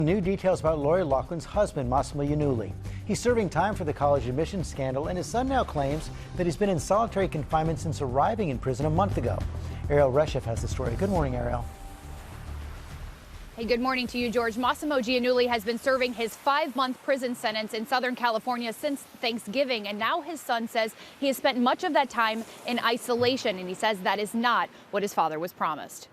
New details about Lori Loughlin's husband, Mossimo Giannulli. He's serving time for the college admissions scandal, and his son now claims that he's been in solitary confinement since arriving in prison a month ago. Ariel Reshef has the story. Good morning, Ariel. Hey, good morning to you, George. Mossimo Giannulli has been serving his 5-month prison sentence in Southern California since Thanksgiving, and now his son says he has spent much of that time in isolation, and he says that is not what his father was promised.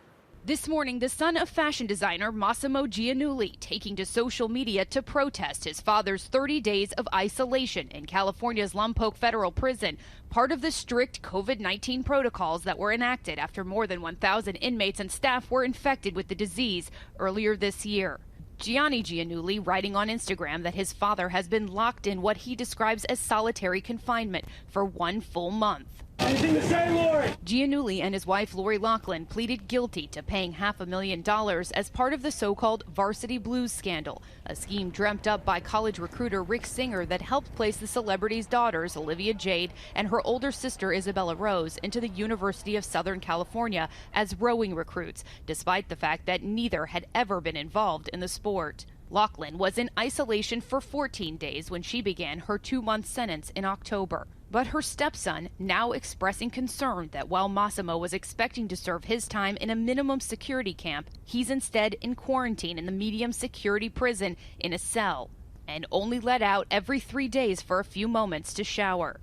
This morning, the son of fashion designer Mossimo Giannulli taking to social media to protest his father's 30 days of isolation in California's Lompoc Federal Prison, part of the strict COVID-19 protocols that were enacted after more than 1,000 inmates and staff were infected with the disease earlier this year. Gianni Giannulli writing on Instagram that his father has been locked in what he describes as solitary confinement for 1 full month. Anything to say, Lori? Giannulli and his wife Lori Loughlin pleaded guilty to paying $500,000 as part of the so-called Varsity Blues scandal, a scheme dreamt up by college recruiter Rick Singer that helped place the celebrity's daughters Olivia Jade and her older sister Isabella Rose into the University of Southern California as rowing recruits, despite the fact that neither had ever been involved in the sport. Loughlin was in isolation for 14 days when she began her 2-month sentence in October. But her stepson now expressing concern that while Mossimo was expecting to serve his time in a minimum security camp, he's instead in quarantine in the medium security prison in a cell and only let out every 3 days for a few moments to shower.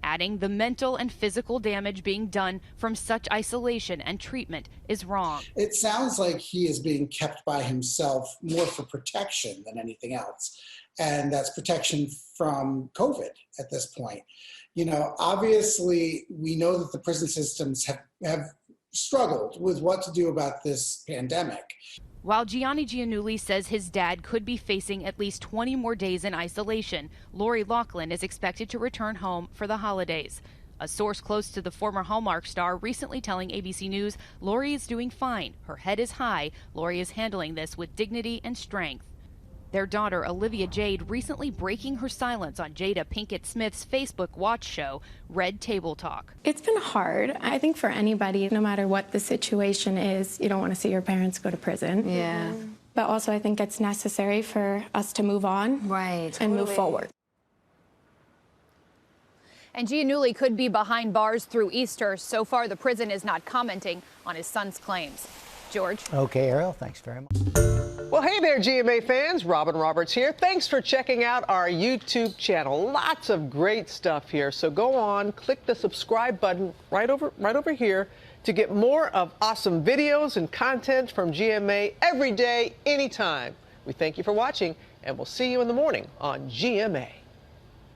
Adding the mental and physical damage being done from such isolation and treatment is wrong. It sounds like he is being kept by himself more for protection than anything else. And that's protection from COVID at this point. You know, obviously, we know that the prison systems have struggled with what to do about this pandemic. While Gianni Giannulli says his dad could be facing at least 20 more days in isolation, Lori Loughlin is expected to return home for the holidays. A source close to the former Hallmark star recently telling ABC News Lori is doing fine. Her head is high. Lori is handling this with dignity and strength. Their daughter, Olivia Jade, recently breaking her silence on Jada Pinkett Smith's Facebook watch show, Red Table Talk. It's been hard. I think for anybody, no matter what the situation is, you don't want to see your parents go to prison. Yeah. But also I think it's necessary for us to move on and move forward. And Giannulli could be behind bars through Easter. So far, the prison is not commenting on his son's claims. George? Okay, Ariel, thanks very much. Well, hey there, GMA fans. Robin Roberts here. Thanks for checking out our YouTube channel. Lots of great stuff here. So go on, click the subscribe button right over here to get more of awesome videos and content from GMA every day, anytime. We thank you for watching, and we'll see you in the morning on GMA.